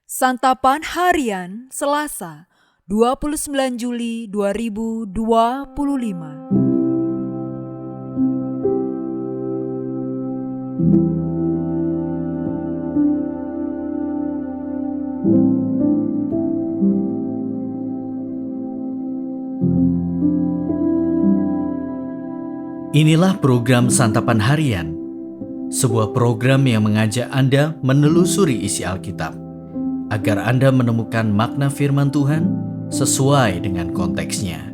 Santapan Harian Selasa 29 Juli 2025. Inilah program Santapan Harian, sebuah program yang mengajak Anda menelusuri isi Alkitab, agar Anda menemukan makna firman Tuhan sesuai dengan konteksnya.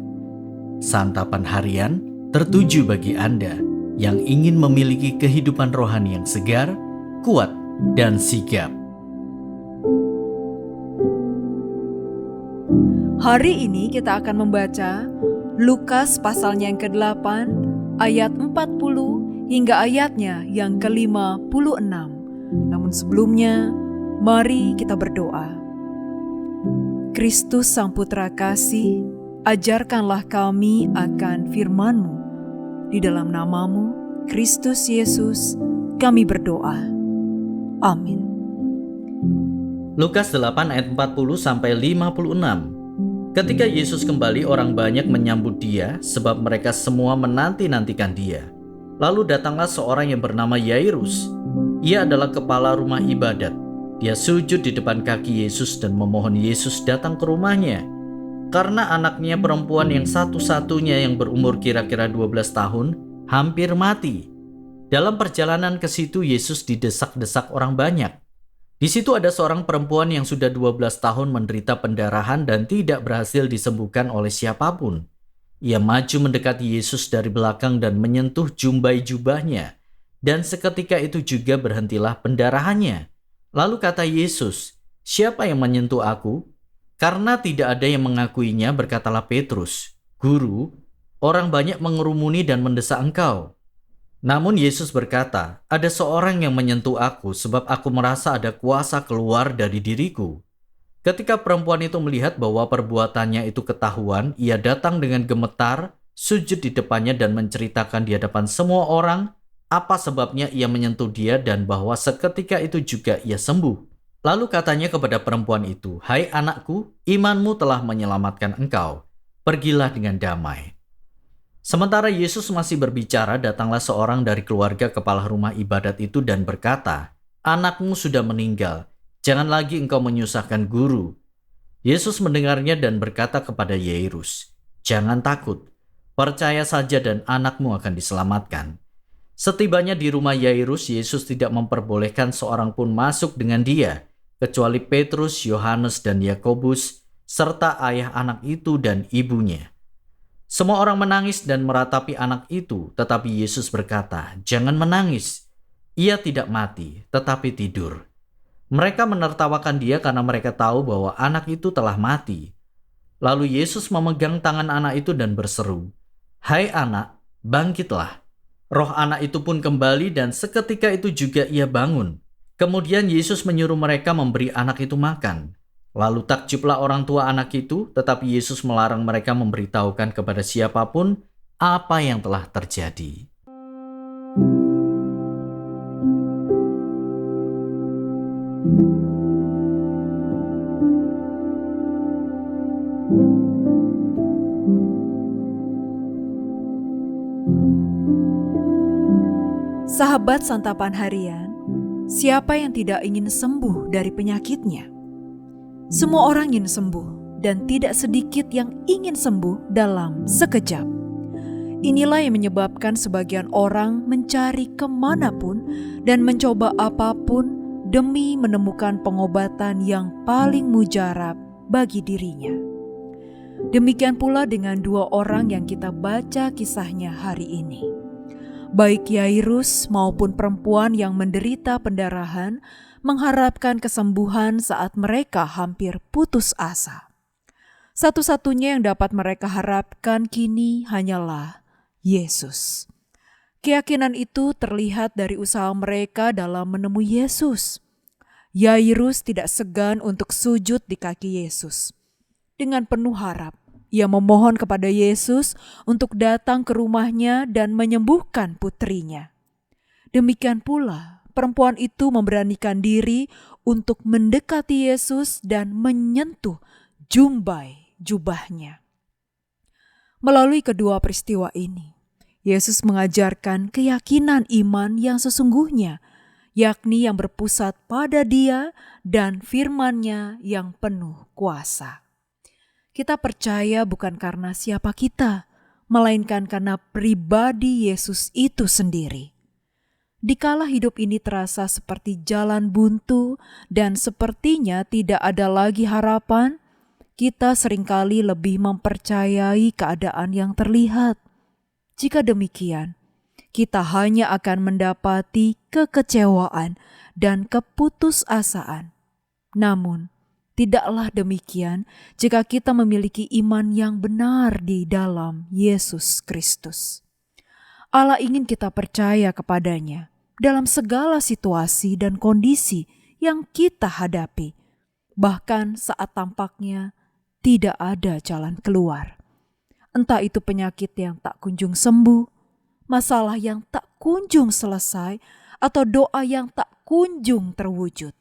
Santapan Harian tertuju bagi Anda yang ingin memiliki kehidupan rohani yang segar, kuat, dan sigap. Hari ini kita akan membaca Lukas pasalnya yang ke-8 ayat 40 hingga ayatnya yang ke-56. Namun sebelumnya, mari kita berdoa. Kristus Sang Putra Kasih, ajarkanlah kami akan firman-Mu. Di dalam nama-Mu, Kristus Yesus, kami berdoa. Amin. Lukas 8 ayat 40-56. Ketika Yesus kembali, orang banyak menyambut Dia sebab mereka semua menanti-nantikan Dia. Lalu datanglah seorang yang bernama Yairus. Ia adalah kepala rumah ibadat. Dia sujud di depan kaki Yesus dan memohon Yesus datang ke rumahnya. Karena anaknya perempuan yang satu-satunya yang berumur kira-kira 12 tahun hampir mati. Dalam perjalanan ke situ, Yesus didesak-desak orang banyak. Di situ ada seorang perempuan yang sudah 12 tahun menderita pendarahan dan tidak berhasil disembuhkan oleh siapapun. Ia maju mendekati Yesus dari belakang dan menyentuh jumbai jubahnya. Dan seketika itu juga berhentilah pendarahannya. Lalu kata Yesus, "Siapa yang menyentuh aku?" Karena tidak ada yang mengakuinya, berkatalah Petrus, "Guru, orang banyak mengerumuni dan mendesak engkau." Namun Yesus berkata, "Ada seorang yang menyentuh aku sebab aku merasa ada kuasa keluar dari diriku." Ketika perempuan itu melihat bahwa perbuatannya itu ketahuan, ia datang dengan gemetar, sujud di depannya dan menceritakan di hadapan semua orang apa sebabnya ia menyentuh dia dan bahwa seketika itu juga ia sembuh. Lalu katanya kepada perempuan itu, "Hai anakku, imanmu telah menyelamatkan engkau. Pergilah dengan damai." Sementara Yesus masih berbicara, datanglah seorang dari keluarga kepala rumah ibadat itu dan berkata, "Anakmu sudah meninggal, jangan lagi engkau menyusahkan guru." Yesus mendengarnya dan berkata kepada Yairus, "Jangan takut, percaya saja dan anakmu akan diselamatkan." Setibanya di rumah Yairus, Yesus tidak memperbolehkan seorang pun masuk dengan dia, kecuali Petrus, Yohanes, dan Yakobus, serta ayah anak itu dan ibunya. Semua orang menangis dan meratapi anak itu, tetapi Yesus berkata, "Jangan menangis. Ia tidak mati, tetapi tidur." Mereka menertawakan dia karena mereka tahu bahwa anak itu telah mati. Lalu Yesus memegang tangan anak itu dan berseru, "Hai anak, bangkitlah." Roh anak itu pun kembali dan seketika itu juga ia bangun. Kemudian Yesus menyuruh mereka memberi anak itu makan. Lalu takjublah orang tua anak itu, tetapi Yesus melarang mereka memberitahukan kepada siapapun apa yang telah terjadi. Sahabat Santapan Harian, siapa yang tidak ingin sembuh dari penyakitnya? Semua orang ingin sembuh dan tidak sedikit yang ingin sembuh dalam sekejap. Inilah yang menyebabkan sebagian orang mencari kemanapun dan mencoba apapun demi menemukan pengobatan yang paling mujarab bagi dirinya. Demikian pula dengan dua orang yang kita baca kisahnya hari ini. Baik Yairus maupun perempuan yang menderita pendarahan mengharapkan kesembuhan saat mereka hampir putus asa. Satu-satunya yang dapat mereka harapkan kini hanyalah Yesus. Keyakinan itu terlihat dari usaha mereka dalam menemui Yesus. Yairus tidak segan untuk sujud di kaki Yesus. Dengan penuh harap, ia memohon kepada Yesus untuk datang ke rumahnya dan menyembuhkan putrinya. Demikian pula, perempuan itu memberanikan diri untuk mendekati Yesus dan menyentuh jumbai jubahnya. Melalui kedua peristiwa ini, Yesus mengajarkan keyakinan iman yang sesungguhnya, yakni yang berpusat pada Dia dan firman-Nya yang penuh kuasa. Kita percaya bukan karena siapa kita, melainkan karena pribadi Yesus itu sendiri. Dikala hidup ini terasa seperti jalan buntu dan sepertinya tidak ada lagi harapan, kita seringkali lebih mempercayai keadaan yang terlihat. Jika demikian, kita hanya akan mendapati kekecewaan dan keputusasaan. Namun, tidaklah demikian jika kita memiliki iman yang benar di dalam Yesus Kristus. Allah ingin kita percaya kepadanya dalam segala situasi dan kondisi yang kita hadapi, bahkan saat tampaknya tidak ada jalan keluar. Entah itu penyakit yang tak kunjung sembuh, masalah yang tak kunjung selesai, atau doa yang tak kunjung terwujud.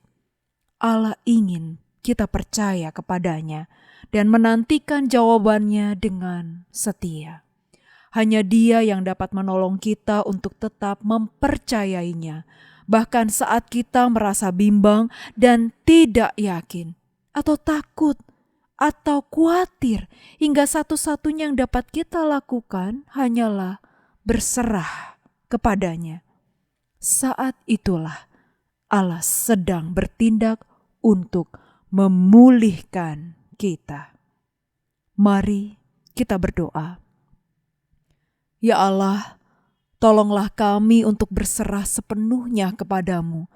Allah ingin kita percaya kepadanya dan menantikan jawabannya dengan setia. Hanya Dia yang dapat menolong kita untuk tetap mempercayainya, bahkan saat kita merasa bimbang dan tidak yakin, atau takut, atau khawatir, hingga satu-satunya yang dapat kita lakukan hanyalah berserah kepadanya. Saat itulah Allah sedang bertindak untuk memulihkan kita. Mari kita berdoa. Ya Allah, tolonglah kami untuk berserah sepenuhnya kepadamu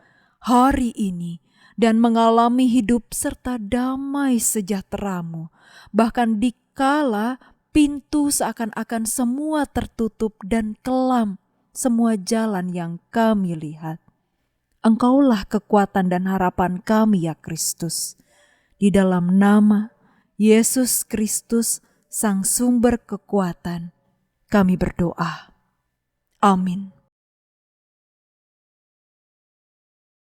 hari ini dan mengalami hidup serta damai sejahtera-Mu, bahkan dikala pintu seakan-akan semua tertutup dan kelam semua jalan yang kami lihat. Engkaulah kekuatan dan harapan kami ya Kristus. Di dalam nama Yesus Kristus, Sang Sumber Kekuatan, kami berdoa. Amin.